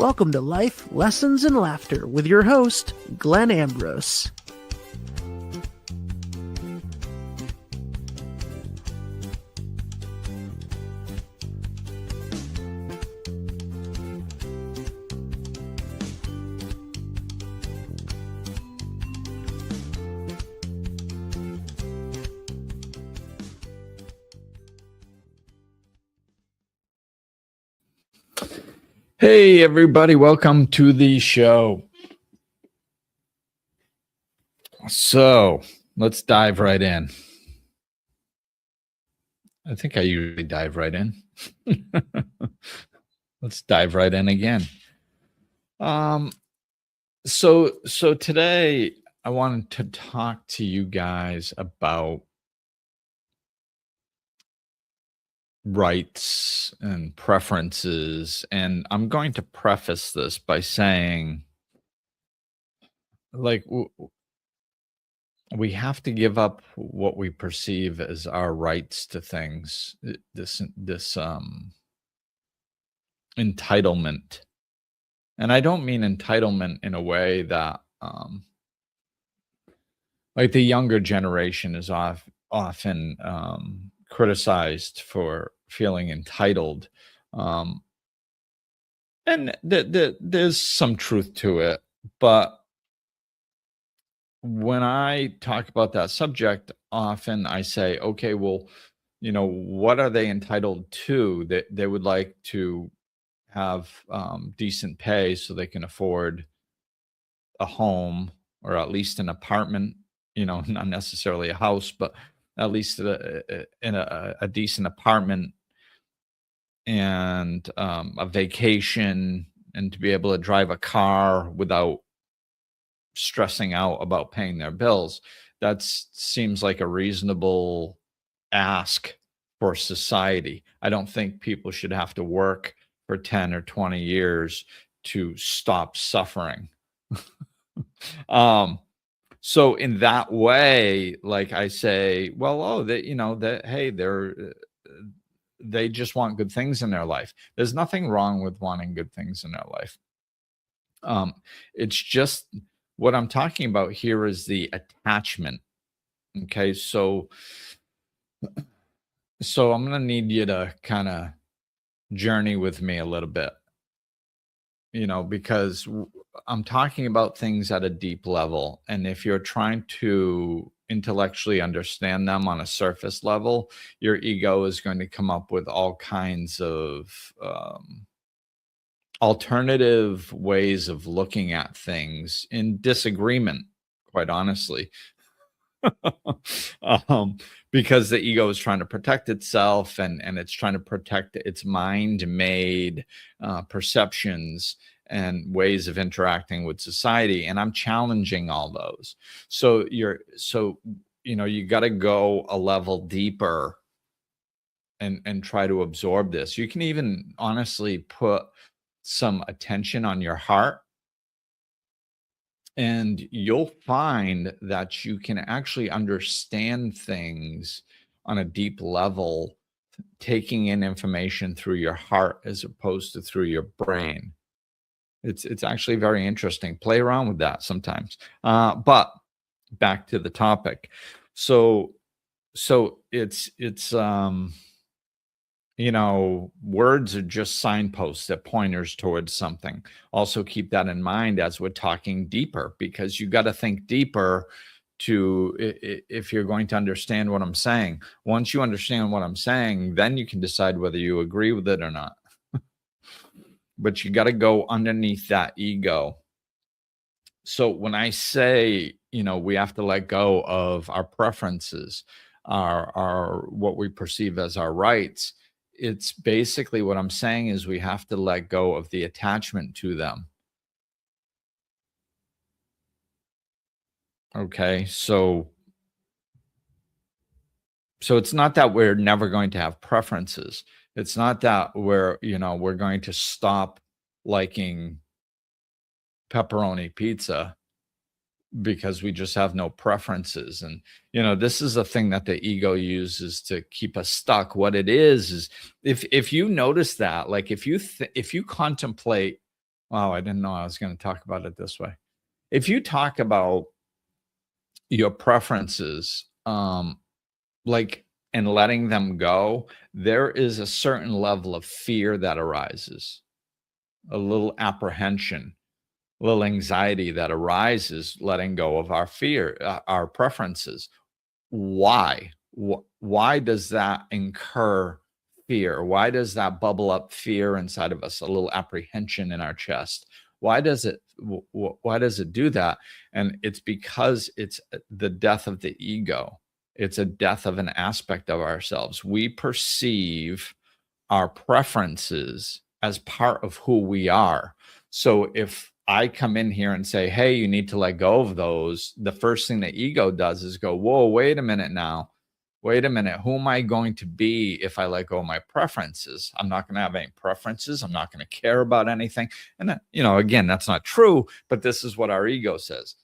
Welcome to Life, Lessons, and Laughter with your host, Glenn Ambrose. Hey, everybody. Welcome to the show. So let's dive right in. I think I usually dive right in. Let's dive right in again. So today I wanted to talk to you guys about rights and preferences. And I'm going to preface this by saying, like, we have to give up what we perceive as our rights to things. This entitlement, and I don't mean entitlement in a way that, like the younger generation is often criticized for feeling entitled, and there's some truth to it, but when I talk about that subject, often I say, okay, well, what are they entitled to? They would like to have decent pay so they can afford a home or at least an apartment, not necessarily a house, but at least in a decent apartment and a vacation, and to be able to drive a car without stressing out about paying their bills. That seems like a reasonable ask for society. I don't think people should have to work for 10 or 20 years to stop suffering. So in that way, like I say, well, they just want good things in their life. There's nothing wrong with wanting good things in their life. It's just, what I'm talking about here is the attachment. Okay, so I'm going to need you to kind of journey with me a little bit, because I'm talking about things at a deep level. And if you're trying to intellectually understand them on a surface level, your ego is going to come up with all kinds of alternative ways of looking at things in disagreement, quite honestly. Because the ego is trying to protect itself, and it's trying to protect its mind-made perceptions and ways of interacting with society. And I'm challenging all those. So you got to go a level deeper and try to absorb this. You can even honestly put some attention on your heart, and you'll find that you can actually understand things on a deep level, taking in information through your heart as opposed to through your brain. It's actually very interesting. Play around with that sometimes. But back to the topic. So it's words are just signposts, that pointers towards something. Also keep that in mind as we're talking deeper, because you got to think deeper if you're going to understand what I'm saying. Once you understand what I'm saying, then you can decide whether you agree with it or not. But you got to go underneath that ego. So when I say, we have to let go of our preferences, our what we perceive as our rights, it's basically, what I'm saying is we have to let go of the attachment to them. Okay, so it's not that we're never going to have preferences. It's not that we're going to stop liking pepperoni pizza because we just have no preferences. And this is a thing that the ego uses to keep us stuck. What it is if you notice that, like if you contemplate Wow, I didn't know I was going to talk about it this way. If you talk about your preferences, like, and letting them go, there is a certain level of fear that arises, a little apprehension, a little anxiety that arises letting go of our fear, our preferences. Why? Why does that incur fear? Why does that bubble up fear inside of us, a little apprehension in our chest? Why does it why does it do that? And it's because it's the death of the ego. It's a death of an aspect of ourselves. We perceive our preferences as part of who we are. So if I come in here and say, hey, you need to let go of those, the first thing the ego does is go, whoa, wait a minute now. Wait a minute. Who am I going to be if I let go of my preferences? I'm not going to have any preferences. I'm not going to care about anything. And, again, that's not true, but this is what our ego says.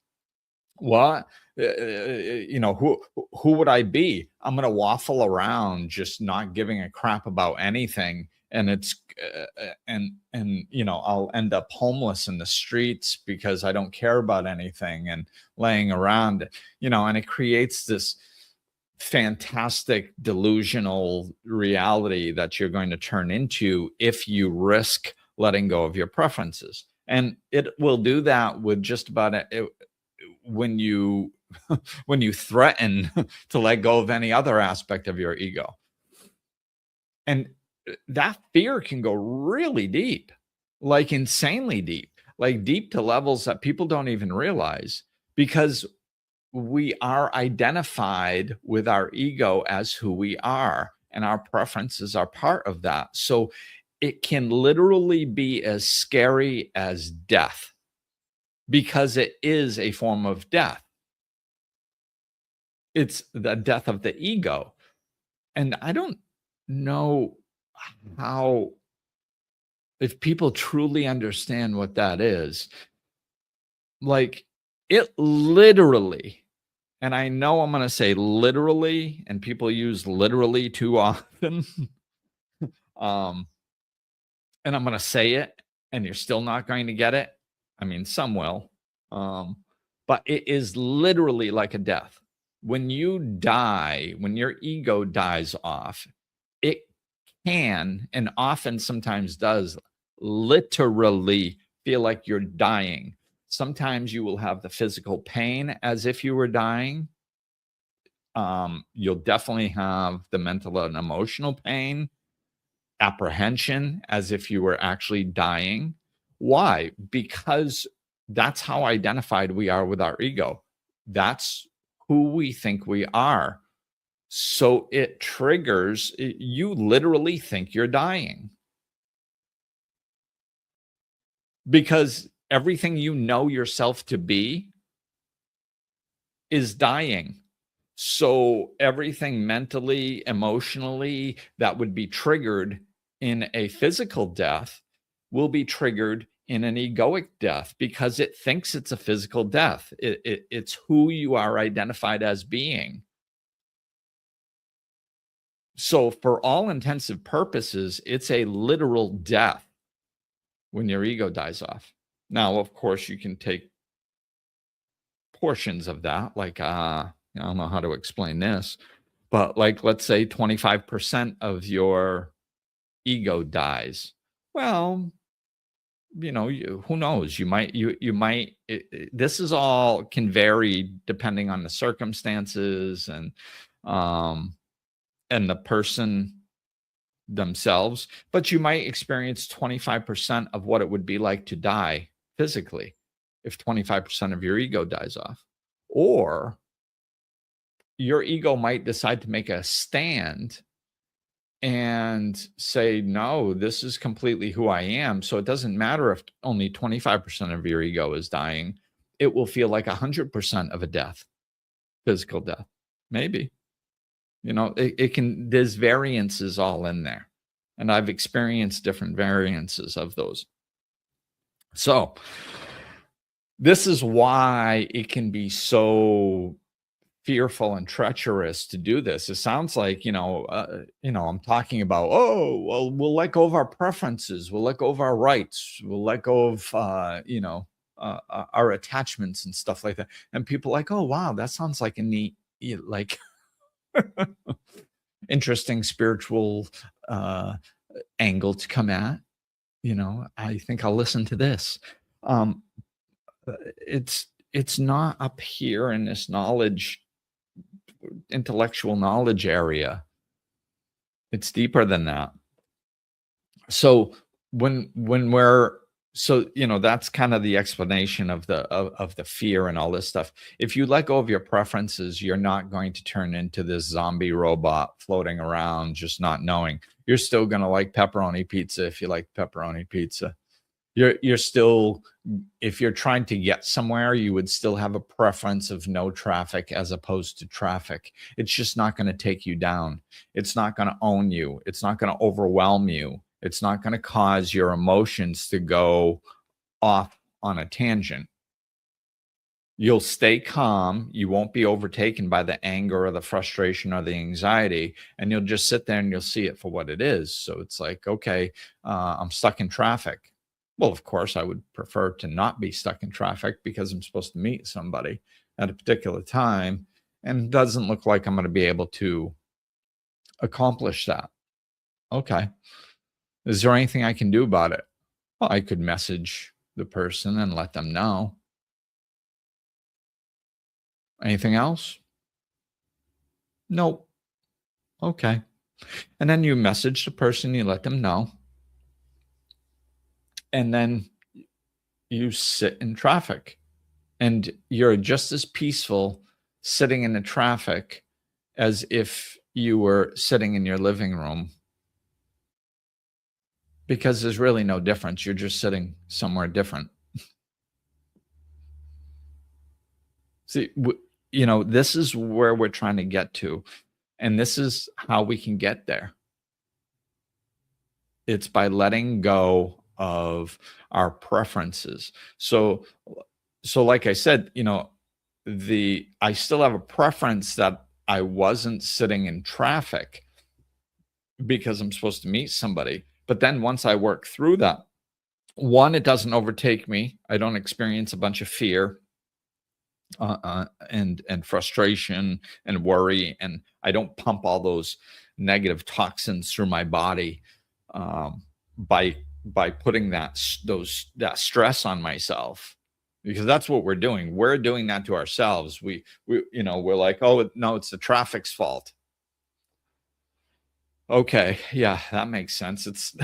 What? Who would I be? I'm going to waffle around just not giving a crap about anything. And I'll end up homeless in the streets because I don't care about anything and laying around, and it creates this fantastic delusional reality that you're going to turn into if you risk letting go of your preferences. And it will do that with just about it when you when you threaten to let go of any other aspect of your ego. And that fear can go really deep, like insanely deep, like deep to levels that people don't even realize, because we are identified with our ego as who we are, and our preferences are part of that. So it can literally be as scary as death, because it is a form of death. It's the death of the ego. And I don't know how, if people truly understand what that is, like, it literally, and I know I'm going to say literally, and people use literally too often. um, and I'm going to say it, and you're still not going to get it. I mean, some will. But it is literally like a death. When you die, when your ego dies off, it can, and often sometimes does, literally feel like you're dying. Sometimes you will have the physical pain as if you were dying. You'll definitely have the mental and emotional pain, apprehension as if you were actually dying. Why? Because that's how identified we are with our ego. That's who we think we are. So it triggers, you literally think you're dying, because everything you know yourself to be is dying. So everything mentally, emotionally that would be triggered in a physical death will be triggered in an egoic death, because it thinks it's a physical death. It's who you are identified as being. So for all intensive purposes, it's a literal death when your ego dies off. Now, of course, you can take portions of that, like, I don't know how to explain this, but, like, let's say 25% of your ego dies. Well, who knows? This is all can vary depending on the circumstances and the person themselves, but you might experience 25% of what it would be like to die physically if 25% of your ego dies off. Or your ego might decide to make a stand and say, no, this is completely who I am. So it doesn't matter if only 25% of your ego is dying. It will feel like 100% of a death, physical death. Maybe. There's variances all in there. And I've experienced different variances of those. So this is why it can be so fearful and treacherous to do this. It sounds like, I'm talking about, oh, well, we'll let go of our preferences, we'll let go of our rights, we'll let go of, our attachments and stuff like that. And people like, oh, wow, that sounds like a neat, like interesting spiritual angle to come at. I think I'll listen to this. Um, it's not up here in this intellectual knowledge area. It's deeper than that. So when we're that's kind of the explanation of the fear and all this stuff. If you let go of your preferences, you're not going to turn into this zombie robot floating around just not knowing. You're still going to like pepperoni pizza if you like pepperoni pizza. You're still, if you're trying to get somewhere, you would still have a preference of no traffic as opposed to traffic. It's just not going to take you down. It's not going to own you. It's not going to overwhelm you. It's not going to cause your emotions to go off on a tangent. You'll stay calm. You won't be overtaken by the anger or the frustration or the anxiety, and you'll just sit there and you'll see it for what it is. So it's like, okay, I'm stuck in traffic. Well, of course, I would prefer to not be stuck in traffic because I'm supposed to meet somebody at a particular time, and it doesn't look like I'm going to be able to accomplish that. Okay. Is there anything I can do about it? Well, I could message the person and let them know. Anything else? Nope. Okay. And then you message the person, you let them know. And then you sit in traffic, and you're just as peaceful sitting in the traffic as if you were sitting in your living room, because there's really no difference. You're just sitting somewhere different. See, this is where we're trying to get to, and this is how we can get there. It's by letting go of our preferences. So like I said, I still have a preference that I wasn't sitting in traffic because I'm supposed to meet somebody. But then once I work through that, one, it doesn't overtake me. I don't experience a bunch of fear and frustration and worry, and I don't pump all those negative toxins through my body by putting that stress on myself, because that's what we're doing. We're doing that to ourselves. We're like, oh no, it's the traffic's fault. Okay, yeah, that makes sense. It's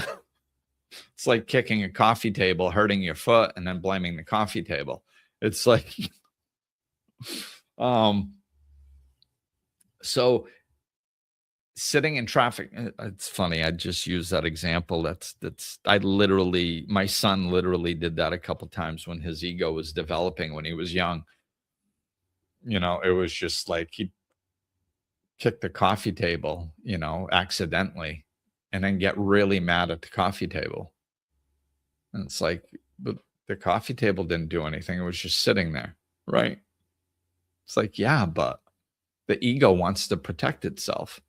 like kicking a coffee table, hurting your foot, and then blaming the coffee table. It's like so sitting in traffic, it's funny, I just use that example. My son literally did that a couple times when his ego was developing when he was young. It was just like he kicked the coffee table, accidentally, and then get really mad at the coffee table. And it's like, but the coffee table didn't do anything. It was just sitting there, right? It's like, yeah, but the ego wants to protect itself.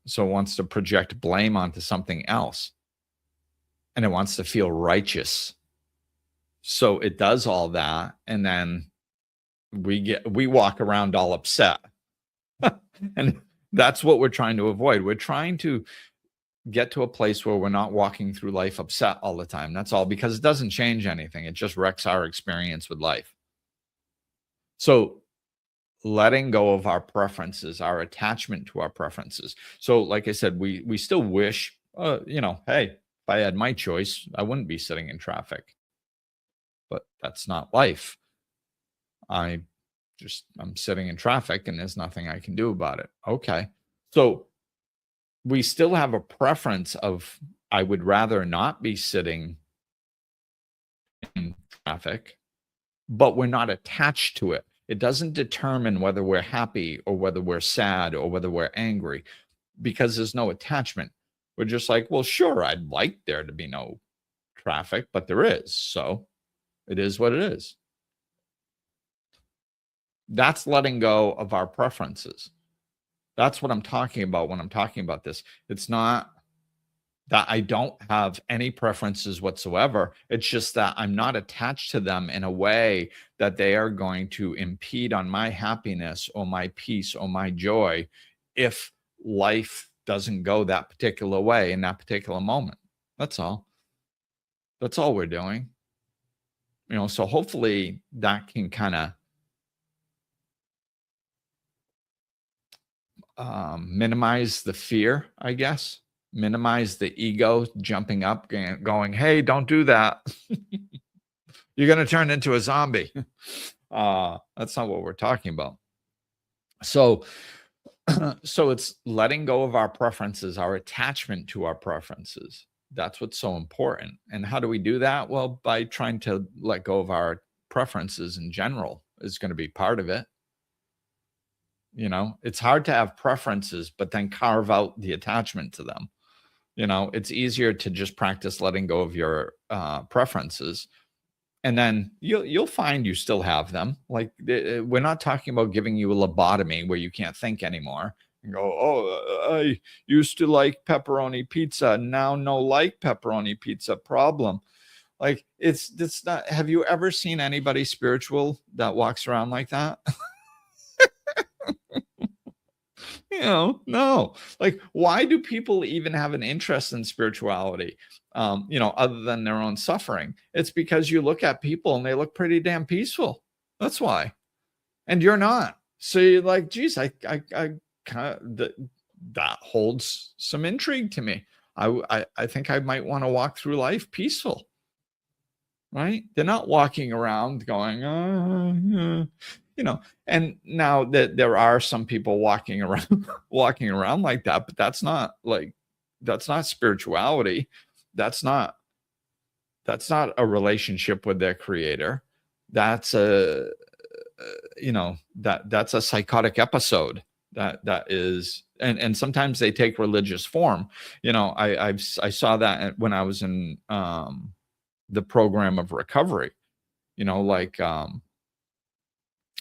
So it wants to project blame onto something else. And it wants to feel righteous. So it does all that. And then we walk around all upset. And that's what we're trying to avoid. We're trying to get to a place where we're not walking through life upset all the time. That's all, because it doesn't change anything. It just wrecks our experience with life. So letting go of our preferences, our attachment to our preferences. So like I said, we still wish, hey, if I had my choice, I wouldn't be sitting in traffic. But that's not life. I'm sitting in traffic and there's nothing I can do about it. Okay. So we still have a preference of, I would rather not be sitting in traffic, but we're not attached to it. It doesn't determine whether we're happy or whether we're sad or whether we're angry, because there's no attachment. We're just like, well, sure, I'd like there to be no traffic, but there is. So it is what it is. That's letting go of our preferences. That's what I'm talking about when I'm talking about this. It's not that I don't have any preferences whatsoever. It's just that I'm not attached to them in a way that they are going to impede on my happiness or my peace or my joy if life doesn't go that particular way in that particular moment. That's all. That's all we're doing. So hopefully that can kind of minimize the fear, I guess, minimize the ego jumping up and going, hey, don't do that. You're going to turn into a zombie. That's not what we're talking about. So, so it's letting go of our preferences, our attachment to our preferences. That's what's so important. And how do we do that? Well, by trying to let go of our preferences in general is going to be part of it. It's hard to have preferences, but then carve out the attachment to them. It's easier to just practice letting go of your preferences, and then you'll find you still have them. Like we're not talking about giving you a lobotomy where you can't think anymore and go, oh, I used to like pepperoni pizza, now no like pepperoni pizza, problem. Like it's not. Have you ever seen anybody spiritual that walks around like that? No. Like, why do people even have an interest in spirituality? Other than their own suffering? It's because you look at people and they look pretty damn peaceful. That's why. And you're not. So you're like, geez, I kind of that holds some intrigue to me. I think I might want to walk through life peaceful. Right? They're not walking around going, and now that there are some people walking around like that, but that's not spirituality. That's not a relationship with their creator. That's that's a psychotic episode that is, and sometimes they take religious form. I saw that when I was in the program of recovery.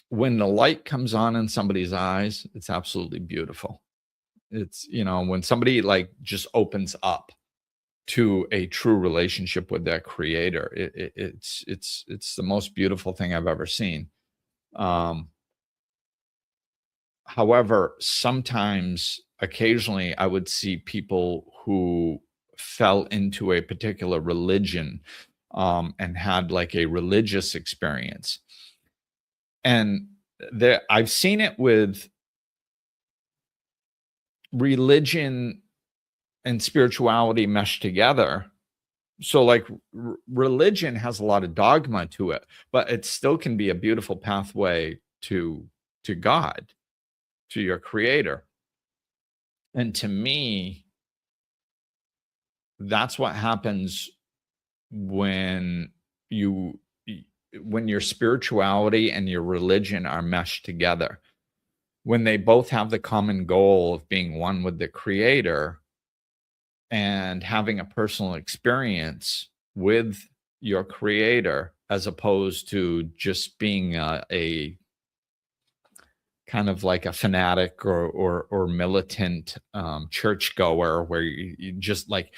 When the light comes on in somebody's eyes, it's absolutely beautiful. It's, when somebody like just opens up to a true relationship with their creator, it's the most beautiful thing I've ever seen. However, sometimes occasionally I would see people who fell into a particular religion, and had like a religious experience. And I've seen it with religion and spirituality meshed together. So like religion has a lot of dogma to it, but it still can be a beautiful pathway to God, to your creator. And to me, that's what happens when your spirituality and your religion are meshed together. When they both have the common goal of being one with the creator and having a personal experience with your creator, as opposed to just being a kind of like a fanatic or militant churchgoer, where you just like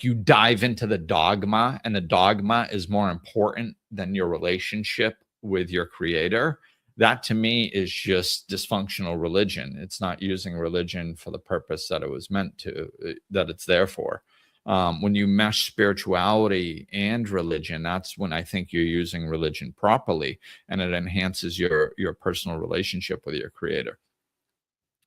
you dive into the dogma, and the dogma is more important than your relationship with your creator. That to me is just dysfunctional religion. It's not using religion for the purpose that it was meant to, that it's there for. When you mesh spirituality and religion, that's when I think you're using religion properly, and it enhances your personal relationship with your creator.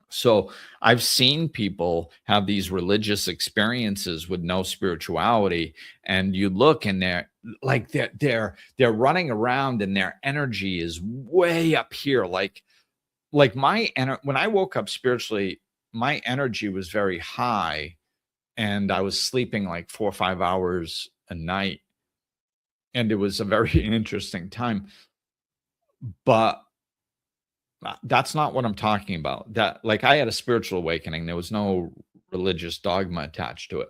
So I've seen people have these religious experiences with no spirituality, and you look and they're like they're running around and their energy is way up here. Like when I woke up spiritually, my energy was very high, and I was sleeping like 4 or 5 hours a night, and it was a very interesting time. But that's not what I'm talking about. That, like, I had a spiritual awakening. There was no religious dogma attached to it.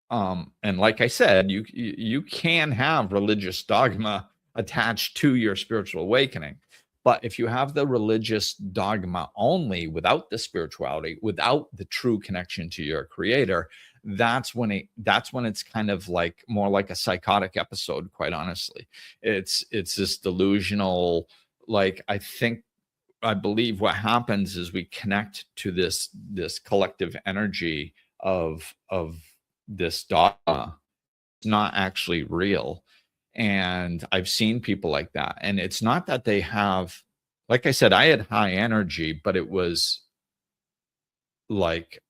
And like I said, you can have religious dogma attached to your spiritual awakening. But if you have the religious dogma only without the spirituality, without the true connection to your creator, that's when it's kind of like more like a psychotic episode, quite honestly. It's this delusional, like I believe what happens is we connect to this collective energy of this dogma. It's not actually real. And I've seen people like that. And it's not that they have, like I said, I had high energy, but it was like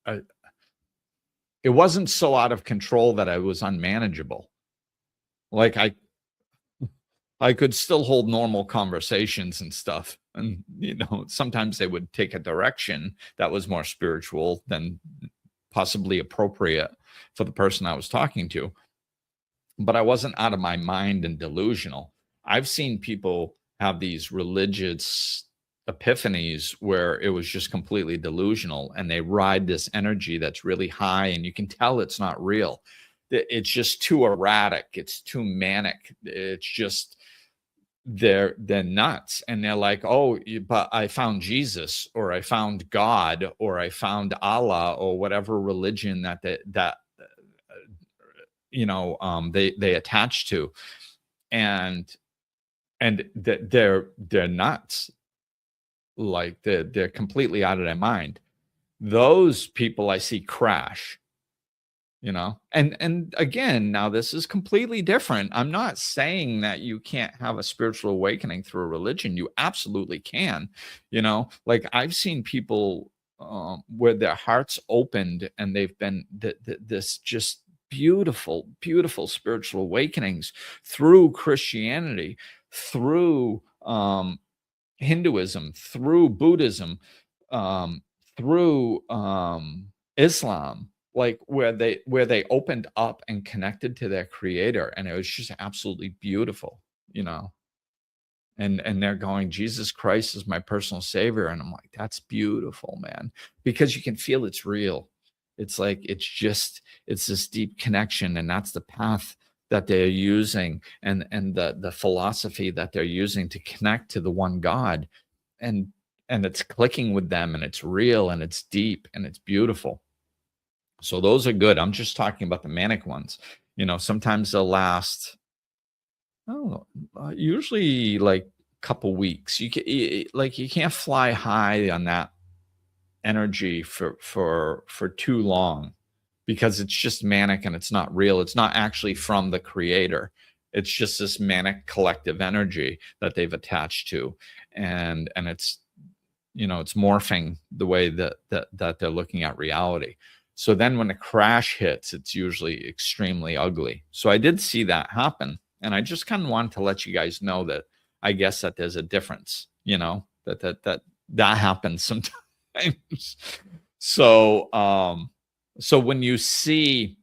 it wasn't so out of control that I was unmanageable. Like I could still hold normal conversations and stuff. And, sometimes they would take a direction that was more spiritual than possibly appropriate for the person I was talking to. But I wasn't out of my mind and delusional. I've seen people have these religious epiphanies where it was just completely delusional and they ride this energy that's really high and you can tell it's not real. It's just too erratic. It's too manic. It's just they're nuts and they're like, oh, but I found Jesus or I found God or I found Allah or whatever religion that they attach to, and they're nuts. Like they're completely out of their mind. Those people I see crash. And again, now this is completely different. I'm not saying that you can't have a spiritual awakening through a religion. You absolutely can. Like I've seen people where their hearts opened and they've been this just beautiful, beautiful spiritual awakenings through Christianity, through Hinduism, through Buddhism, through Islam, like where they opened up and connected to their creator, and it was just absolutely beautiful, and they're going, Jesus Christ is my personal savior, and I'm like, that's beautiful, man, because you can feel it's real. It's like it's this deep connection, and that's the path that they're using, and the philosophy that they're using to connect to the one God, and it's clicking with them, and it's real, and it's deep, and it's beautiful. So those are good. I'm just talking about the manic ones. Sometimes they'll last, I don't know, usually like a couple weeks. You can't fly high on that energy for too long because it's just manic and it's not real. It's not actually from the creator. It's just this manic collective energy that they've attached to, and it's it's morphing the way that they're looking at reality. So then when a crash hits, it's usually extremely ugly. So I did see that happen. And I just kind of wanted to let you guys know that I guess that there's a difference, that happens sometimes. So when you see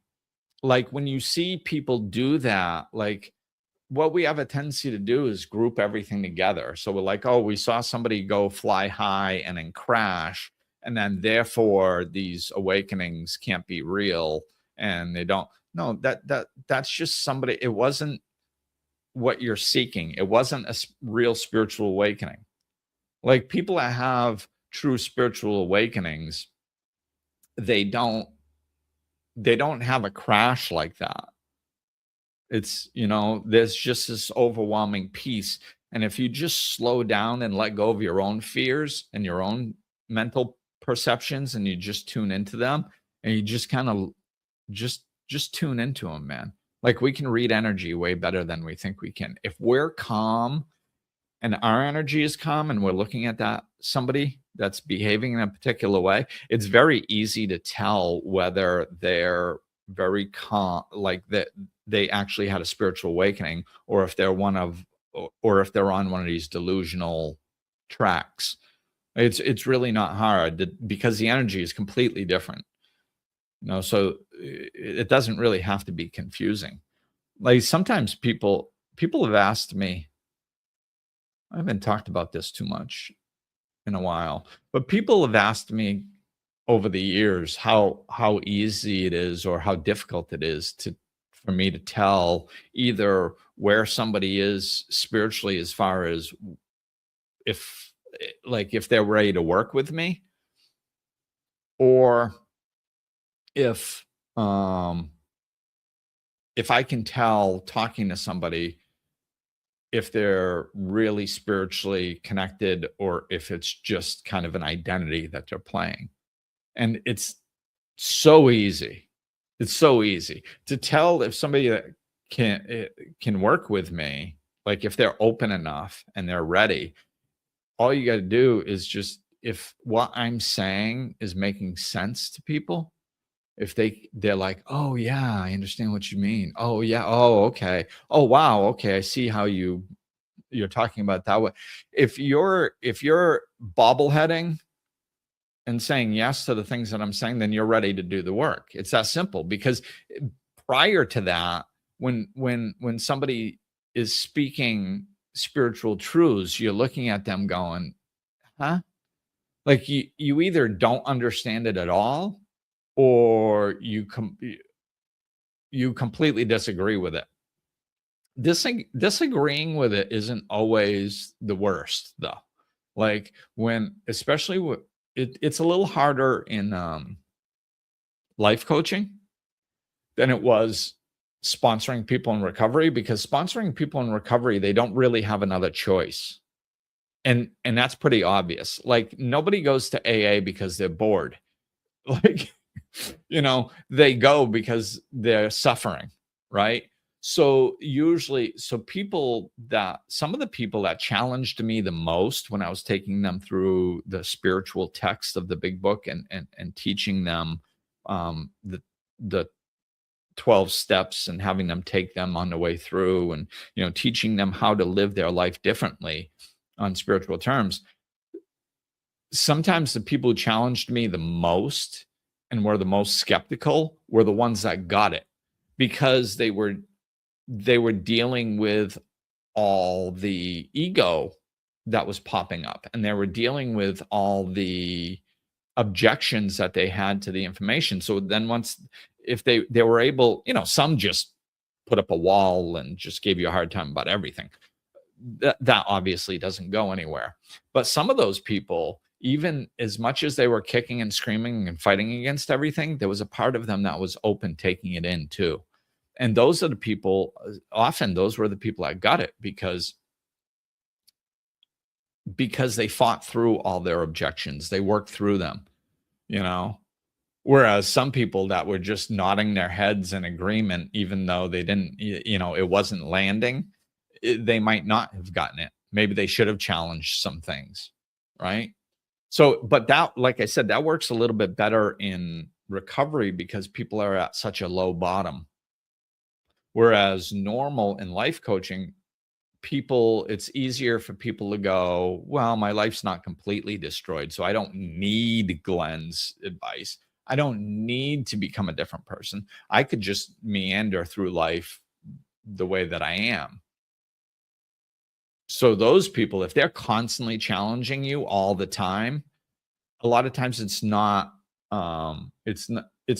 people do that, like what we have a tendency to do is group everything together. So we're like, oh, we saw somebody go fly high and then crash, and then therefore these awakenings can't be real, and they don't. No, that's just somebody. It wasn't what you're seeking. It wasn't a real spiritual awakening. Like people that have true spiritual awakenings, they don't have a crash like that. It's, there's just this overwhelming peace. And if you just slow down and let go of your own fears and your own mental perceptions, and you just tune into them, and you just kind of just tune into them, man. Like we can read energy way better than we think we can. If we're calm and our energy is calm and we're looking at that somebody that's behaving in a particular way, it's very easy to tell whether they're very calm, like that they actually had a spiritual awakening, or if they're or if they're on one of these delusional tracks. It's really not hard because the energy is completely different. So it doesn't really have to be confusing. Like sometimes people have asked me, I haven't talked about this too much in a while, but people have asked me over the years how easy it is or how difficult it is for me to tell either where somebody is spiritually as far as if if they're ready to work with me, or if um if I can tell talking to somebody if they're really spiritually connected or if it's just kind of an identity that they're playing. And it's so easy. It's so easy to tell if somebody that can work with me, like if they're open enough and they're ready. All you got to do is just if what I'm saying is making sense to people, if they're like, "Oh yeah, I understand what you mean. Oh yeah, oh okay. Oh wow, okay, I see how you're talking about it that way." If you're bobbleheading and saying yes to the things that I'm saying, then you're ready to do the work. It's that simple because prior to that, when somebody is speaking spiritual truths, you're looking at them going, "Huh?" Like you either don't understand it at all or you completely disagree with it. Disagreeing with it isn't always the worst though. Like when especially it's a little harder in life coaching than it was sponsoring people in recovery, because sponsoring people in recovery, they don't really have another choice. And that's pretty obvious. Like nobody goes to AA because they're bored. Like they go because they're suffering, right? So usually, some of the people that challenged me the most when I was taking them through the spiritual text of the big book and teaching them the 12 steps and having them take them on the way through, and teaching them how to live their life differently on spiritual terms. Sometimes the people who challenged me the most and were the most skeptical were the ones that got it, because they were dealing with all the ego that was popping up, and they were dealing with all the objections that they had to the information. So then once if they were able, some just put up a wall and just gave you a hard time about everything. That obviously doesn't go anywhere. But some of those people, even as much as they were kicking and screaming and fighting against everything, there was a part of them that was open, taking it in too. And those are the people, often those were the people that got it because they fought through all their objections. They worked through them, you know. Whereas some people that were just nodding their heads in agreement, even though they didn't, it wasn't landing, they might not have gotten it. Maybe they should have challenged some things, right? So, but that, like I said, that works a little bit better in recovery because people are at such a low bottom. Whereas normal in life coaching, it's easier for people to go, well, my life's not completely destroyed, so I don't need Glenn's advice. I don't need to become a different person. I could just meander through life the way that I am. So those people, if they're constantly challenging you all the time, a lot of times it's not an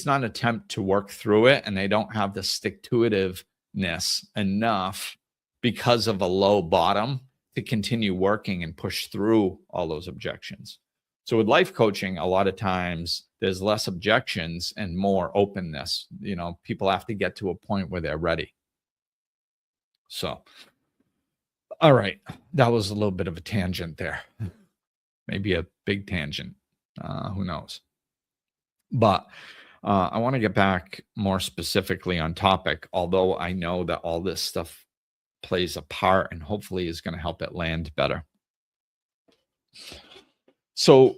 attempt to work through it, and they don't have the stick-to-itiveness enough because of a low bottom to continue working and push through all those objections. So with life coaching, a lot of times there's less objections and more openness. People have to get to a point where they're ready. So, all right, that was a little bit of a tangent there. Maybe a big tangent. Who knows? But I want to get back more specifically on topic, although I know that all this stuff plays a part and hopefully is going to help it land better. So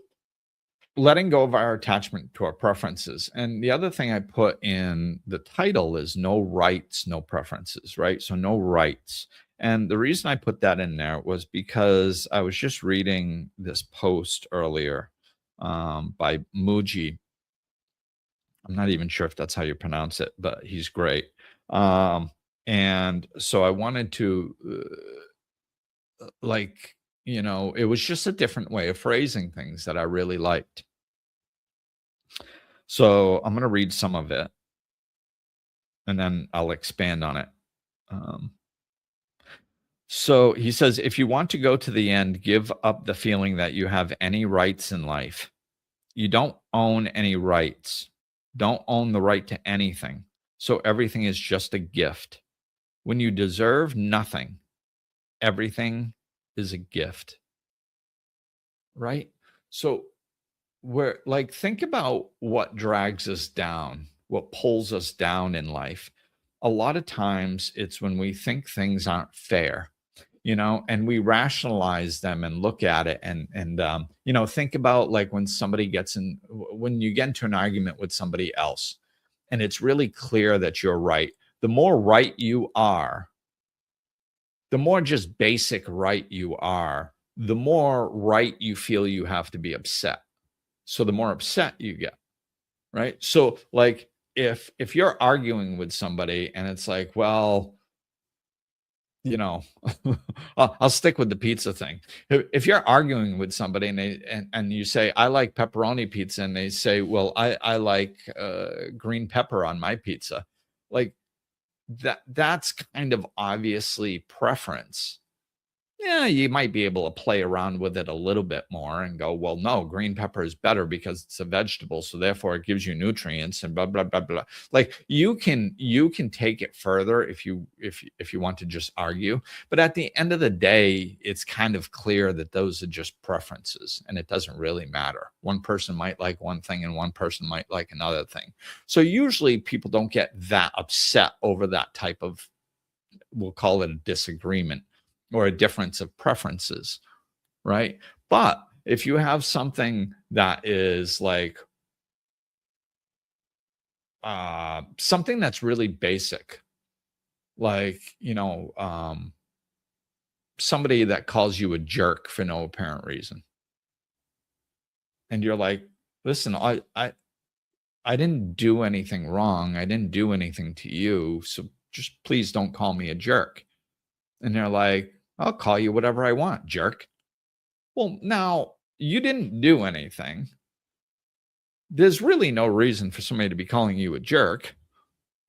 letting go of our attachment to our preferences. And the other thing I put in the title is no rights, no preferences, right? So no rights. And the reason I put that in there was because I was just reading this post earlier by Muji. I'm not even sure if that's how you pronounce it, but he's great. And so I wanted to it was just a different way of phrasing things that I really liked. So I'm going to read some of it. and then I'll expand on it. Um, so he says, if you want to go to the end, give up the feeling that you have any rights in life. You don't own any rights. Don't own the right to anything. So everything is just a gift. When you deserve nothing, everything is a gift, right? So we're like, think about what drags us down, what pulls us down in life. A lot of times it's when we think things aren't fair, and we rationalize them and look at it and think about like when somebody when you get into an argument with somebody else and it's really clear that you're right. The more right you are, the more just basic right you are, the more right you feel you have to be upset. So the more upset you get, right? So like if you're arguing with somebody and it's like, well, you know, I'll stick with the pizza thing. If you're arguing with somebody and you say, I like pepperoni pizza, and they say, well, I like green pepper on my pizza, like that's kind of obviously preference. Yeah, you might be able to play around with it a little bit more and go, well, no, green pepper is better because it's a vegetable, so therefore it gives you nutrients and blah blah blah blah. Like you can take it further if you want to just argue, but at the end of the day, it's kind of clear that those are just preferences and it doesn't really matter. One person might like one thing and one person might like another thing. So usually people don't get that upset over that type of, we'll call it a disagreement or a difference of preferences, right? But if you have something that is like something that's really basic, like, somebody that calls you a jerk for no apparent reason, and you're like, listen, I didn't do anything wrong. I didn't do anything to you. So just please don't call me a jerk. And they're like, I'll call you whatever I want, jerk. Well, now you didn't do anything. There's really no reason for somebody to be calling you a jerk.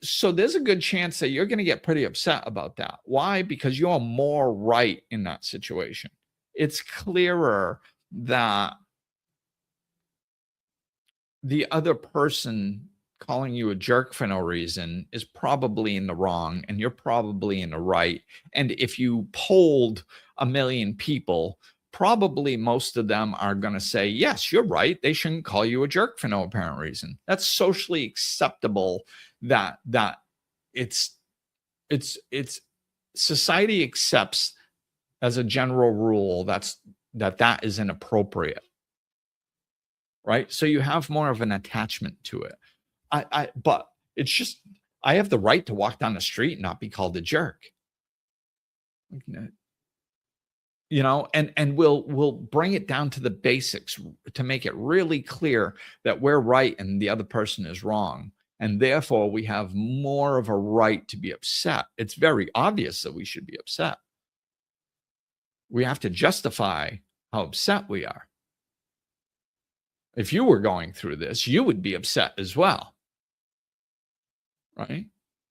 So there's a good chance that you're going to get pretty upset about that. Why? Because you're more right in that situation. It's clearer that the other person calling you a jerk for no reason is probably in the wrong and you're probably in the right. And if you polled a million people, probably most of them are going to say, yes, you're right. They shouldn't call you a jerk for no apparent reason. That's socially acceptable, that it's society accepts as a general rule that is inappropriate, right? So you have more of an attachment to it. But it's just, I have the right to walk down the street and not be called a jerk. And we'll bring it down to the basics to make it really clear that we're right and the other person is wrong. And therefore we have more of a right to be upset. It's very obvious that we should be upset. We have to justify how upset we are. If you were going through this, you would be upset as well. Right?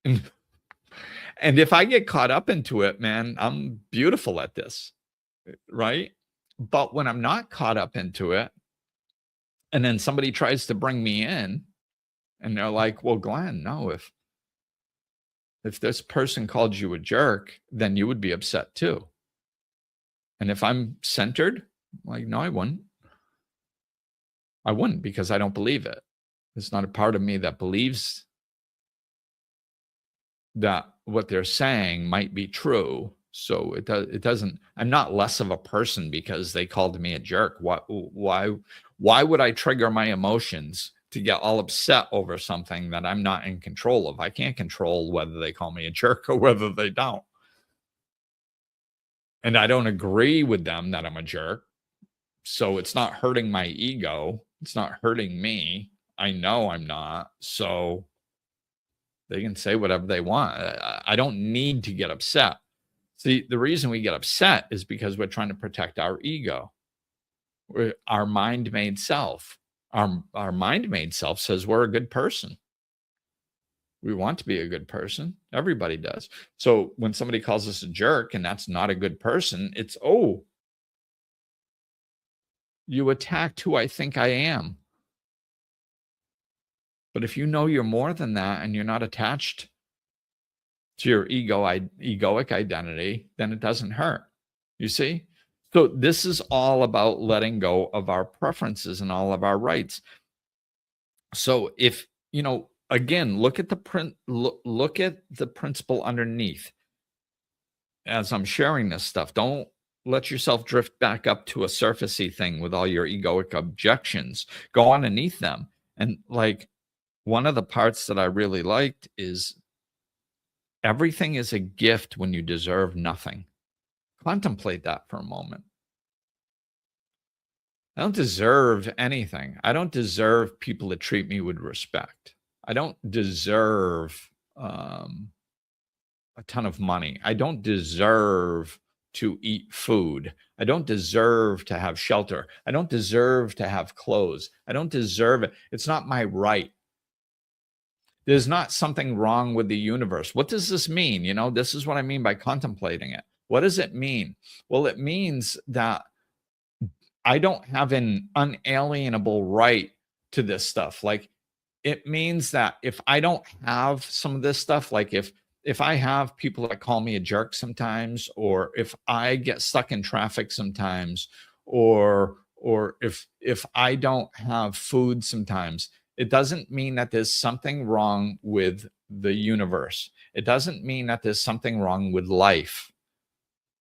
And if I get caught up into it, man, I'm beautiful at this. Right? But when I'm not caught up into it, and then somebody tries to bring me in, and they're like, well, Glenn, no, if this person called you a jerk, then you would be upset too. And if I'm centered, like, no, I wouldn't. I wouldn't, because I don't believe it. It's not a part of me that believes that what they're saying might be true. So it doesn't, I'm not less of a person because they called me a jerk. Why would I trigger my emotions to get all upset over something that I'm not in control of? I can't control whether they call me a jerk or whether they don't. And I don't agree with them that I'm a jerk. So it's not hurting my ego. It's not hurting me. I know I'm not. So they can say whatever they want. I don't need to get upset. See, the reason we get upset is because we're trying to protect our ego, our mind-made self. Our mind-made self says we're a good person. We want to be a good person. Everybody does. So when somebody calls us a jerk and that's not a good person, it's, oh, you attacked who I think I am. But if you know you're more than that and you're not attached to your egoic identity, then it doesn't hurt. You see? So this is all about letting go of our preferences and all of our rights. So if, again, look at look at the principle underneath as I'm sharing this stuff. Don't let yourself drift back up to a surfacey thing with all your egoic objections. Go underneath them. And like one of the parts that I really liked is everything is a gift when you deserve nothing. Contemplate that for a moment. I don't deserve anything. I don't deserve people to treat me with respect. I don't deserve a ton of money. I don't deserve to eat food. I don't deserve to have shelter. I don't deserve to have clothes. I don't deserve it. It's not my right. There's not something wrong with the universe. What does this mean? This is what I mean by contemplating it. What does it mean? Well, it means that I don't have an unalienable right to this stuff. Like it means that if I don't have some of this stuff, like if I have people that call me a jerk sometimes, or if I get stuck in traffic sometimes, or if I don't have food sometimes, it doesn't mean that there's something wrong with the universe. It doesn't mean that there's something wrong with life.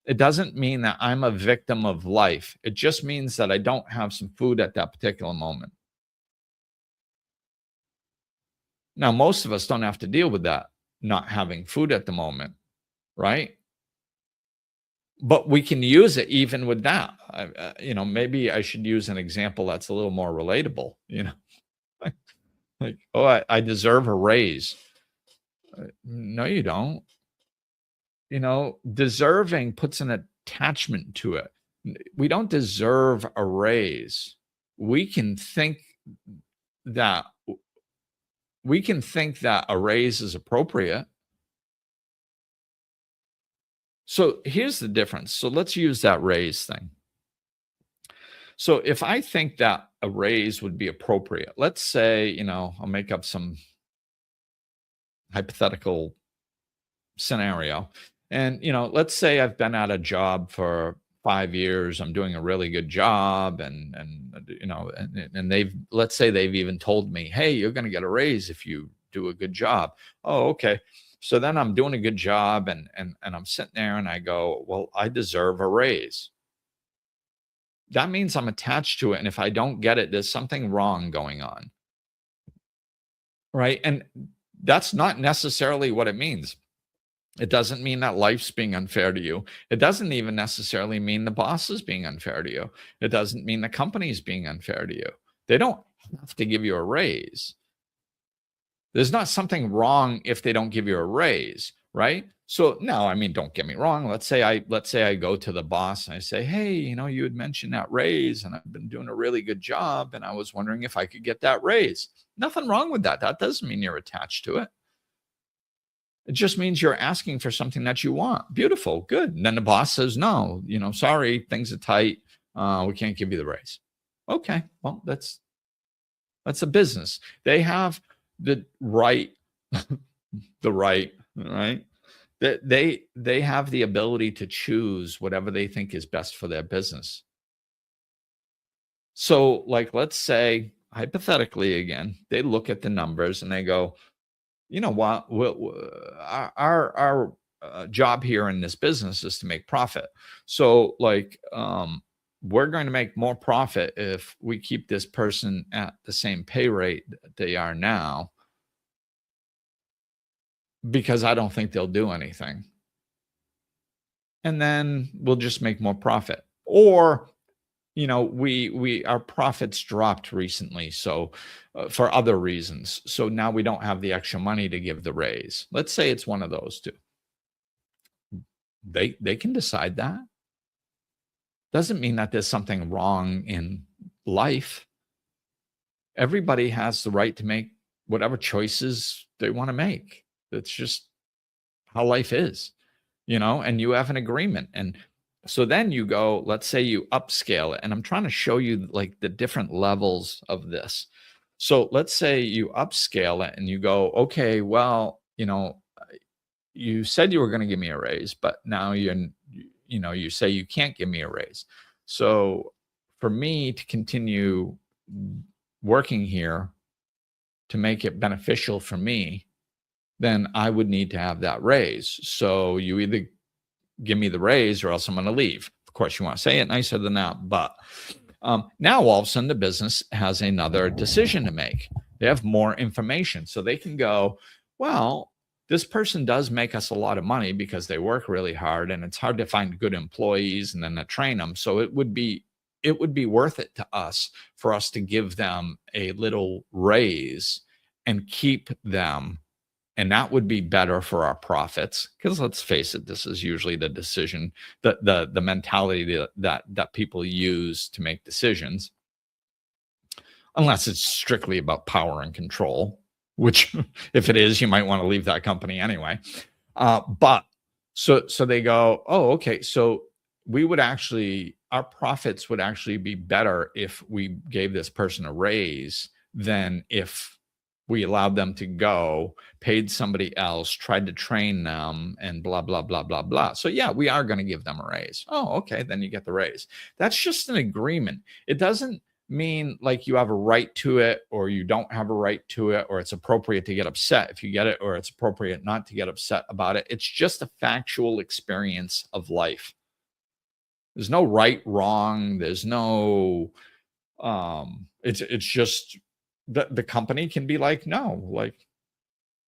It doesn't mean that I'm a victim of life. It just means that I don't have some food at that particular moment. Now, most of us don't have to deal with that, not having food at the moment, right? But we can use it even with that. Maybe I should use an example that's a little more relatable, like, oh, I deserve a raise. No, you don't. Deserving puts an attachment to it. We don't deserve a raise. We can think that a raise is appropriate. So here's the difference. So let's use that raise thing. So if I think that a raise would be appropriate, let's say, I'll make up some hypothetical scenario. And, let's say I've been at a job for 5 years. I'm doing a really good job. And let's say they've even told me, hey, you're going to get a raise if you do a good job. Oh, okay. So then I'm doing a good job and I'm sitting there and I go, well, I deserve a raise. That means I'm attached to it. And if I don't get it, there's something wrong going on. Right. And that's not necessarily what it means. It doesn't mean that life's being unfair to you. It doesn't even necessarily mean the boss is being unfair to you. It doesn't mean the company's being unfair to you. They don't have to give you a raise. There's not something wrong if they don't give you a raise, right? So no, I mean, don't get me wrong. Let's say I go to the boss and I say, hey, you had mentioned that raise and I've been doing a really good job and I was wondering if I could get that raise. Nothing wrong with that. That doesn't mean you're attached to it. It just means you're asking for something that you want. Beautiful, good. And then the boss says, no, sorry, things are tight. We can't give you the raise. Okay, well, that's a business. They have the right, right? They have the ability to choose whatever they think is best for their business. So, like, let's say hypothetically again, they look at the numbers and they go, you know what? Our job here in this business is to make profit. So, like, we're going to make more profit if we keep this person at the same pay rate that they are now, because I don't think they'll do anything. And then we'll just make more profit. Or, our profits dropped recently, so for other reasons. So now we don't have the extra money to give the raise. Let's say it's one of those two. They can decide that. Doesn't mean that there's something wrong in life. Everybody has the right to make whatever choices they want to make. That's just how life is, and you have an agreement. And so then you go, let's say you upscale it. And I'm trying to show you like the different levels of this. So let's say you upscale it and you go, okay, well, you said you were going to give me a raise, but now you say you can't give me a raise. So for me to continue working here to make it beneficial for me, then I would need to have that raise. So you either give me the raise or else I'm going to leave. Of course, you want to say it nicer than that. But now all of a sudden the business has another decision to make. They have more information. So they can go, well, this person does make us a lot of money because they work really hard, and it's hard to find good employees and then to train them. So it would be worth it to us for us to give them a little raise and keep them. And that would be better for our profits, because let's face it, this is usually the decision, the mentality that people use to make decisions, unless it's strictly about power and control, which if it is, you might want to leave that company anyway. But so they go, oh, okay, so our profits would actually be better if we gave this person a raise than if we allowed them to go, paid somebody else, tried to train them, and blah, blah, blah, blah, blah. So yeah, we are going to give them a raise. Oh, okay, then you get the raise. That's just an agreement. It doesn't mean like you have a right to it or you don't have a right to it, or it's appropriate to get upset if you get it, or it's appropriate not to get upset about it. It's just a factual experience of life. There's no right, wrong. There's no, it's just, the company can be like, no, like,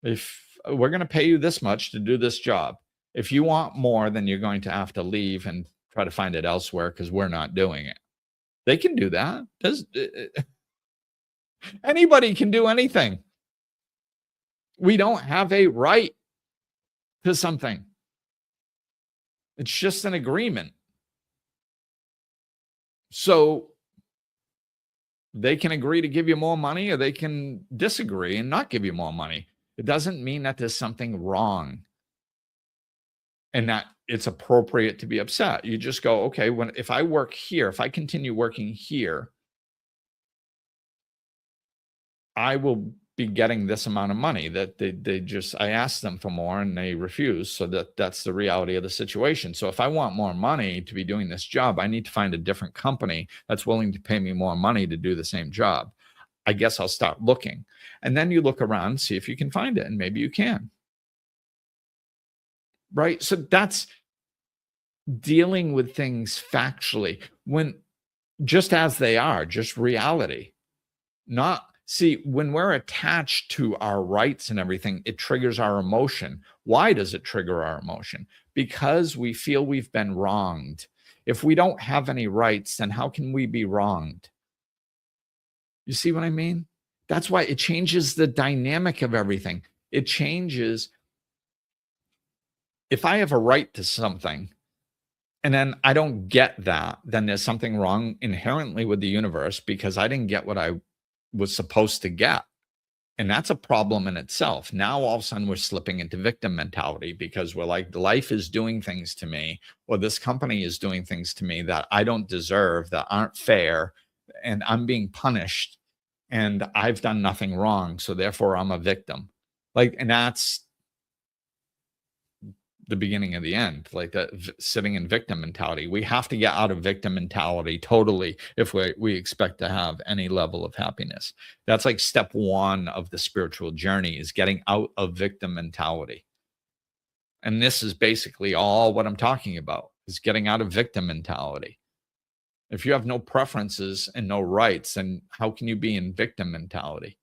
if we're going to pay you this much to do this job, if you want more, then you're going to have to leave and try to find it elsewhere because we're not doing it. They can do that. Anybody can do anything. We don't have a right to something. It's just an agreement. So they can agree to give you more money, or they can disagree and not give you more money. It doesn't mean that there's something wrong and that it's appropriate to be upset. You just go, okay, if I work here, if I continue working here, I will be getting this amount of money. That I asked them for more and they refuse. So that's the reality of the situation. So if I want more money to be doing this job, I need to find a different company that's willing to pay me more money to do the same job. I guess I'll start looking. And then you look around, see if you can find it, and maybe you can. Right? So that's dealing with things factually, just as they are, just reality. When we're attached to our rights and everything, it triggers our emotion. Why does it trigger our emotion? Because we feel we've been wronged. If we don't have any rights, then how can we be wronged? You see what I mean? That's why it changes the dynamic of everything. It changes. If I have a right to something and then I don't get that, then there's something wrong inherently with the universe because I didn't get what I was supposed to get. And that's a problem in itself. Now all of a sudden we're slipping into victim mentality because we're like, life is doing things to me, or this company is doing things to me that I don't deserve, that aren't fair, and I'm being punished, and I've done nothing wrong, so therefore I'm a victim. And that's the beginning of the end, like that sitting in victim mentality. We have to get out of victim mentality totally if we expect to have any level of happiness. That's like step one of the spiritual journey, is getting out of victim mentality. And this is basically all what I'm talking about, is getting out of victim mentality. If you have no preferences and no rights, then how can you be in victim mentality?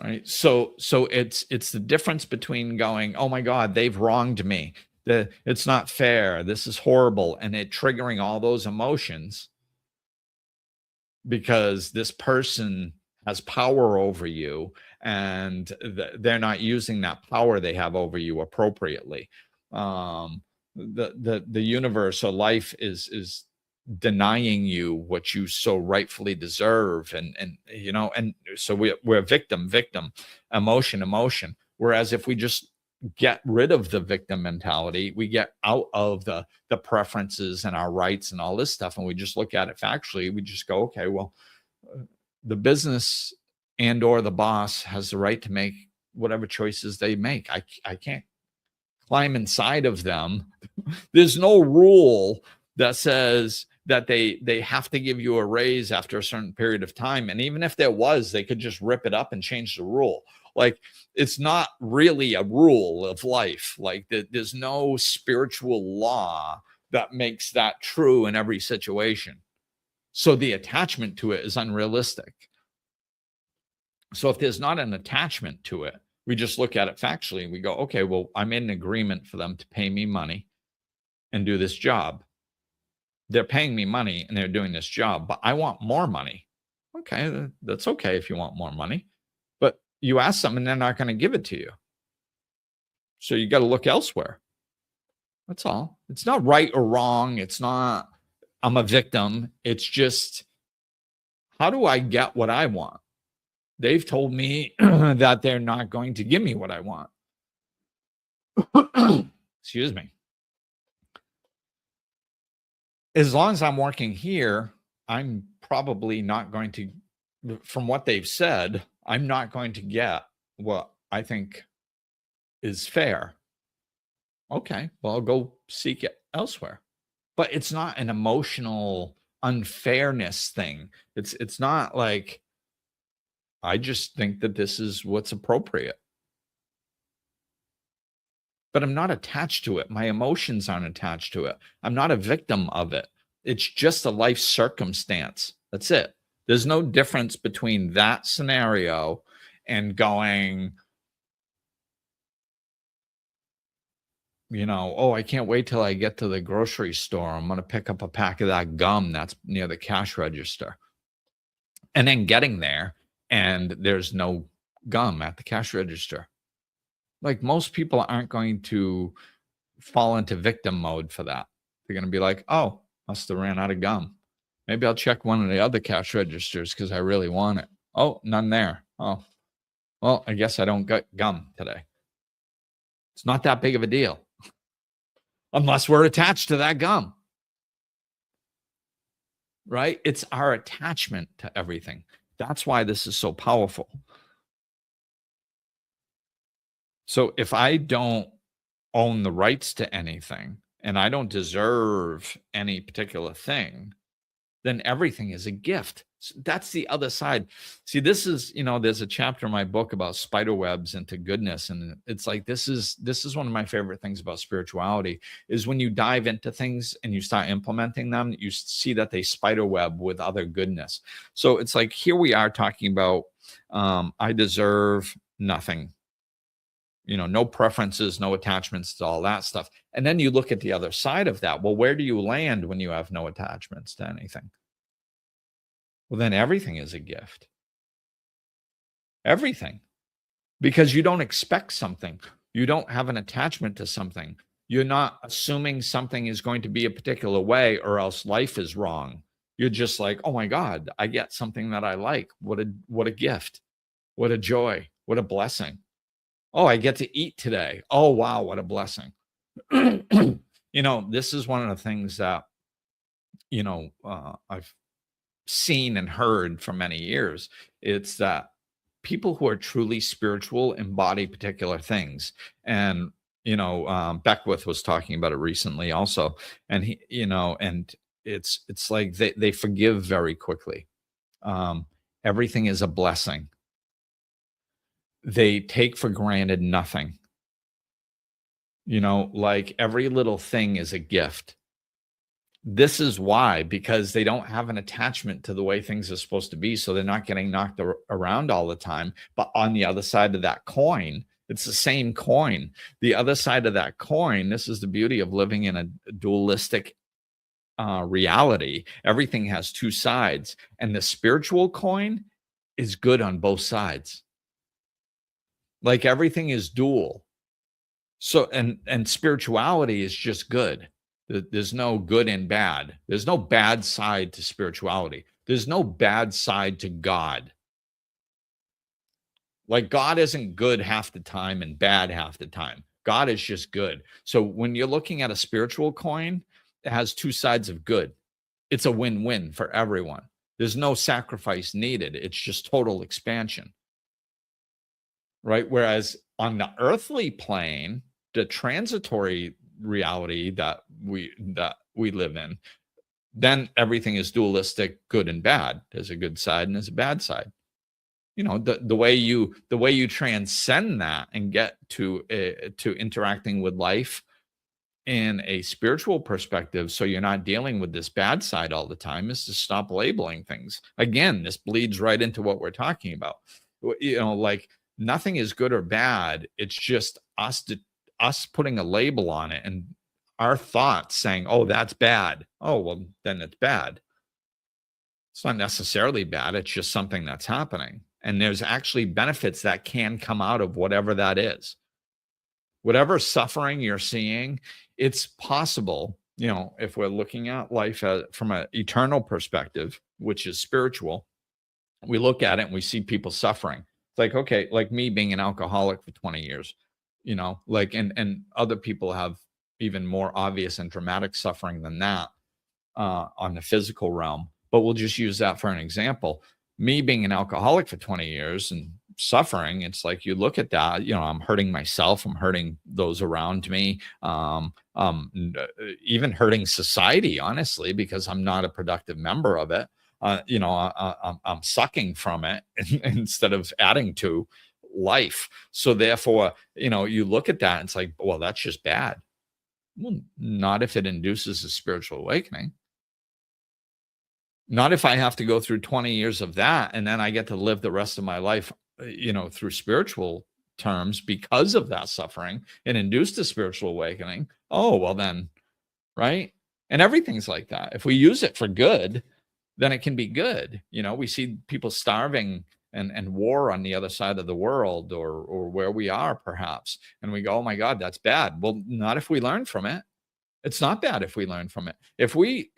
Right. So it's the difference between going, oh my God, they've wronged me. It's not fair. This is horrible. And it triggering all those emotions because this person has power over you, and they're not using that power they have over you appropriately. The universe or life is denying you what you so rightfully deserve, and so we're victim, emotion. Whereas if we just get rid of the victim mentality, we get out of the preferences and our rights and all this stuff, and we just look at it factually. We just go, okay, well, the business and or the boss has the right to make whatever choices they make. I can't climb inside of them. There's no rule that says that they have to give you a raise after a certain period of time. And even if there was, they could just rip it up and change the rule. Like, it's not really a rule of life. Like, there's no spiritual law that makes that true in every situation. So the attachment to it is unrealistic. So if there's not an attachment to it, we just look at it factually and we go, okay, well, I'm in an agreement for them to pay me money and do this job. They're paying me money and they're doing this job, but I want more money. Okay, that's okay if you want more money, but you ask them and they're not going to give it to you. So you got to look elsewhere. That's all. It's not right or wrong. It's not, I'm a victim. It's just, how do I get what I want? They've told me that they're not going to give me what I want. Excuse me. As long as I'm working here, I'm probably not going to, from what they've said, I'm not going to get what I think is fair. Okay, well, I'll go seek it elsewhere. But it's not an emotional unfairness thing. It's not like, I just think that this is what's appropriate. But I'm not attached to it. My emotions aren't attached to it. I'm not a victim of it. It's just a life circumstance. That's it. There's no difference between that scenario and going, oh, I can't wait till I get to the grocery store. I'm going to pick up a pack of that gum that's near the cash register. And then getting there, and there's no gum at the cash register. Like, most people aren't going to fall into victim mode for that. They're going to be like, oh, must have ran out of gum. Maybe I'll check one of the other cash registers because I really want it. Oh, none there. Oh, well, I guess I don't get gum today. It's not that big of a deal unless we're attached to that gum, right? It's our attachment to everything. That's why this is so powerful. So if I don't own the rights to anything and I don't deserve any particular thing, then everything is a gift. So that's the other side. See, this is, there's a chapter in my book about spider webs into goodness. And it's like, this is one of my favorite things about spirituality is when you dive into things and you start implementing them, you see that they spider web with other goodness. So it's like, here we are talking about, I deserve nothing. No preferences, no attachments to all that stuff. And then you look at the other side of that. Well, where do you land when you have no attachments to anything? Well, then everything is a gift. Everything. Because you don't expect something. You don't have an attachment to something. You're not assuming something is going to be a particular way or else life is wrong. You're just like, oh my God, I get something that I like. What a gift. What a joy. What a blessing. Oh, I get to eat today. Oh, wow, what a blessing. This is one of the things that, I've seen and heard for many years. It's that people who are truly spiritual embody particular things. And, Beckwith was talking about it recently also. And and it's like they forgive very quickly. Everything is a blessing. They take for granted nothing. Like every little thing is a gift. This is why, because they don't have an attachment to the way things are supposed to be. So they're not getting knocked around all the time. But on the other side of that coin, it's the same coin. The other side of that coin, this is the beauty of living in a dualistic reality. Everything has two sides. And the spiritual coin is good on both sides. Like everything is dual. So, and spirituality is just good. There's no good and bad. There's no bad side to spirituality. There's no bad side to God. Like, God isn't good half the time and bad half the time. God is just good. So when you're looking at a spiritual coin, it has two sides of good. It's a win-win for everyone. There's no sacrifice needed. It's just total expansion, right? Whereas on the earthly plane, the transitory reality that we live in, then everything is dualistic, good and bad. There's a good side and there's a bad side. The way you transcend that and get to interacting with life in a spiritual perspective, so you're not dealing with this bad side all the time, is to stop labeling things. Again, this bleeds right into what we're talking about. Like, nothing is good or bad. It's just us putting a label on it, and our thoughts saying, oh, that's bad. Oh, well, then it's bad. It's not necessarily bad. It's just something that's happening. And there's actually benefits that can come out of whatever that is. Whatever suffering you're seeing, it's possible, if we're looking at life from an eternal perspective, which is spiritual, we look at it and we see people suffering. It's like, okay, like me being an alcoholic for 20 years, like, and other people have even more obvious and dramatic suffering than that on the physical realm. But we'll just use that for an example. Me being an alcoholic for 20 years and suffering, it's like you look at that, I'm hurting myself, I'm hurting those around me, even hurting society, honestly, because I'm not a productive member of it. I'm sucking from it instead of adding to life. So therefore, you look at that and it's like, well, that's just bad. Well, not if it induces a spiritual awakening. Not if I have to go through 20 years of that and then I get to live the rest of my life, through spiritual terms because of that suffering and induced a spiritual awakening. Oh, well then, right? And everything's like that. If we use it for good, then it can be good. We see people starving and war on the other side of the world or where we are perhaps. And we go, oh my God, that's bad. Well, not if we learn from it. It's not bad if we learn from it. If we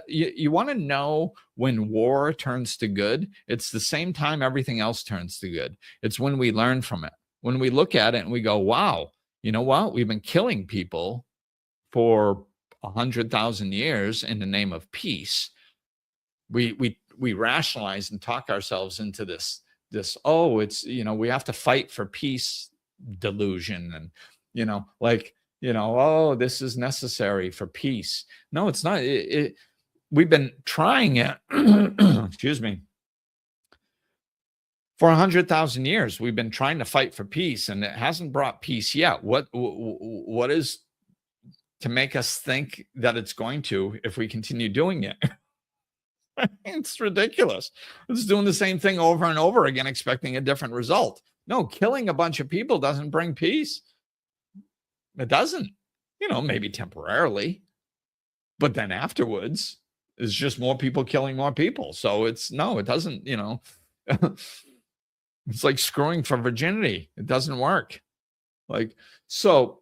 you want to know when war turns to good, it's the same time everything else turns to good. It's when we learn from it. When we look at it and we go, wow, you know what? We've been killing people for 100,000 years in the name of peace. We rationalize and talk ourselves into this, oh, it's, we have to fight for peace delusion. And, oh, this is necessary for peace. No, it's not. We've been trying it, excuse me, for 100,000 years. We've been trying to fight for peace, and it hasn't brought peace yet. What is to make us think that it's going to if we continue doing it? It's ridiculous. It's doing the same thing over and over again, expecting a different result. No, killing a bunch of people doesn't bring peace. It doesn't, maybe temporarily, but then afterwards it's just more people killing more people. So it doesn't, it's like screwing for virginity. It doesn't work. So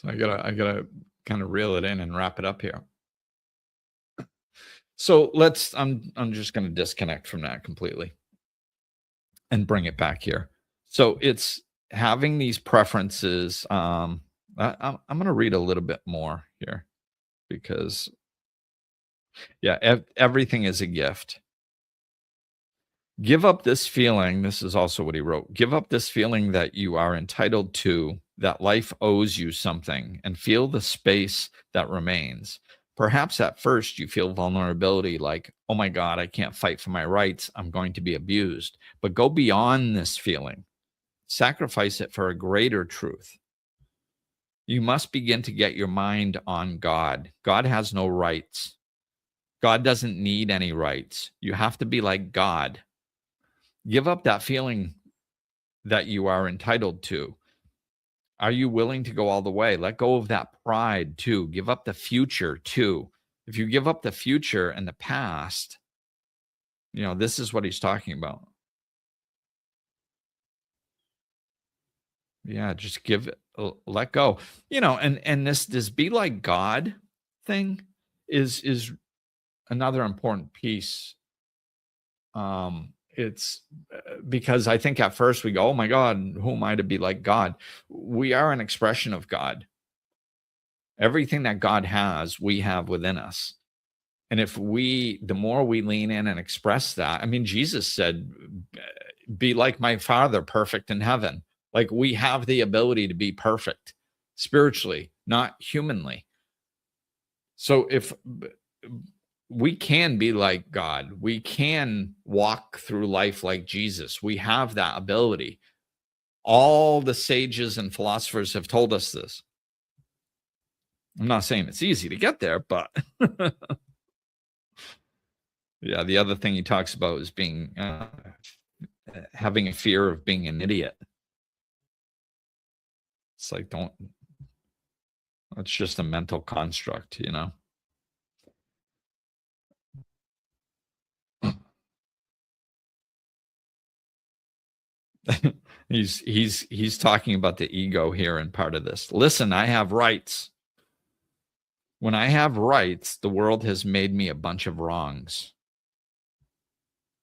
I gotta kind of reel it in and wrap it up here. So I'm just going to disconnect from that completely and bring it back here. So it's having these preferences. I'm going to read a little bit more here because, everything is a gift. Give up this feeling. This is also what he wrote. Give up this feeling that you are entitled to, that life owes you something, and feel the space that remains. Perhaps at first you feel vulnerability, like, oh my God, I can't fight for my rights. I'm going to be abused. But go beyond this feeling. Sacrifice it for a greater truth. You must begin to get your mind on God. God has no rights. God doesn't need any rights. You have to be like God. Give up that feeling that you are entitled to. Are you willing to go all the way? Let go of that pride too. Give up the future too. If you give up the future and the past, this is what he's talking about. Yeah, just give it, let go. And this be like God thing is another important piece. It's because I think at first we go, "Oh my God, who am I to be like God?" We are an expression of God. Everything that God has, we have within us. And the more we lean in and express that, I mean, Jesus said, be like my Father, perfect in heaven. Like we have the ability to be perfect spiritually, not humanly. So if we can be like God, we can walk through life like Jesus, we have that ability. All the sages and philosophers have told us this. I'm not saying it's easy to get there, but yeah, the other thing he talks about is being having a fear of being an idiot. It's like, don't, it's just a mental construct, you know? He's talking about the ego here in part of this. Listen, I have rights. When I have rights, the world has made me a bunch of wrongs.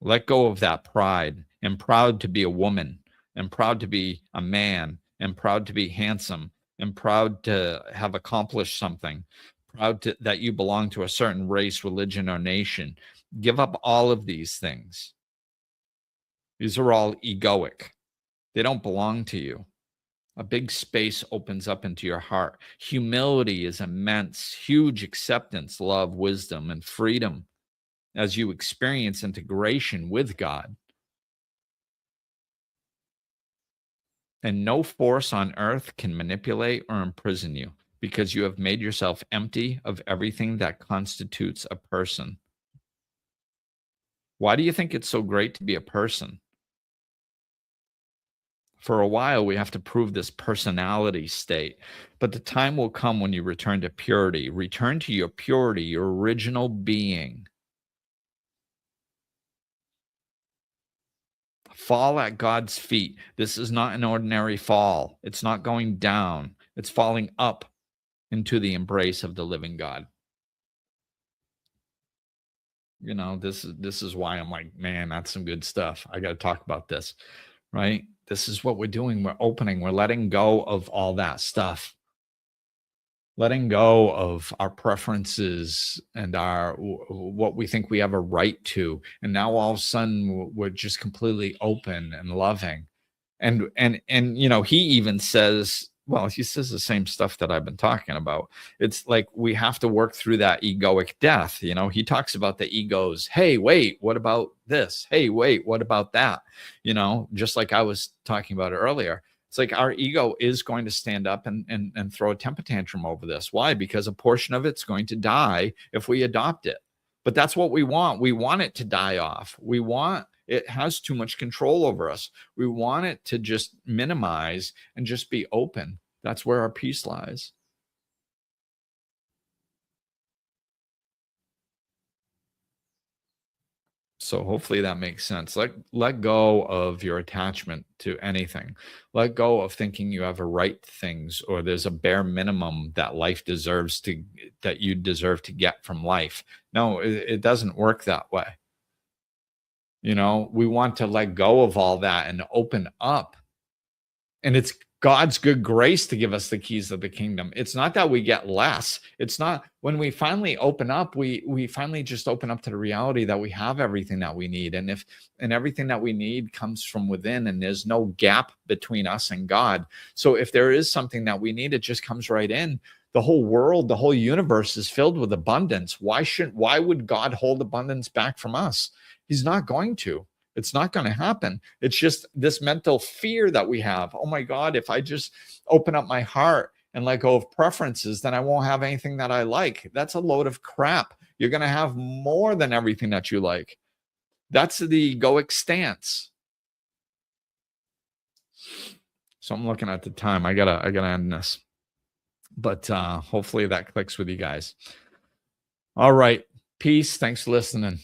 Let go of that pride. I'm proud to be a woman. I'm proud to be a man. I'm proud to be handsome. I'm proud to have accomplished something. That you belong to a certain race, religion, or nation. Give up all of these things. These are all egoic. They don't belong to you. A big space opens up into your heart. Humility is immense, huge acceptance, love, wisdom, and freedom as you experience integration with God. And no force on earth can manipulate or imprison you because you have made yourself empty of everything that constitutes a person. Why do you think it's so great to be a person? For a while, we have to prove this personality state, but the time will come when you return to purity. Return to your purity, your original being. Fall at God's feet. This is not an ordinary fall. It's not going down. It's falling up into the embrace of the living God. This is why I'm like, man, that's some good stuff. I got to talk about this, right? This is what we're doing. We're opening, we're letting go of all that stuff. Letting go of our preferences and what we think we have a right to, and now all of a sudden we're just completely open and loving. And he even says, well, he says the same stuff that I've been talking about. It's like we have to work through that egoic death. He talks about the egos. Hey, wait, what about this? Hey, wait, what about that? Just like I was talking about it earlier. It's like our ego is going to stand up and throw a temper tantrum over this. Why? Because a portion of it's going to die if we adopt it. But that's what we want. We want it to die off. It has too much control over us. We want it to just minimize and just be open. That's where our peace lies. So hopefully that makes sense. Let go of your attachment to anything. Let go of thinking you have a right to things, or there's a bare minimum that you deserve to get from life. No, it doesn't work that way. We want to let go of all that and open up. And it's God's good grace to give us the keys of the kingdom. It's not that we get less. It's not when we finally open up, we finally just open up to the reality that we have everything that we need. And everything that we need comes from within, and there's no gap between us and God. So if there is something that we need, it just comes right in. The whole world, the whole universe is filled with abundance. Why would God hold abundance back from us? He's not going to. It's not going to happen. It's just this mental fear that we have. Oh my God, if I just open up my heart and let go of preferences, then I won't have anything that I like. That's a load of crap. You're going to have more than everything that you like. That's the egoic stance. So I'm looking at the time. I gotta end this. But hopefully that clicks with you guys. All right. Peace. Thanks for listening.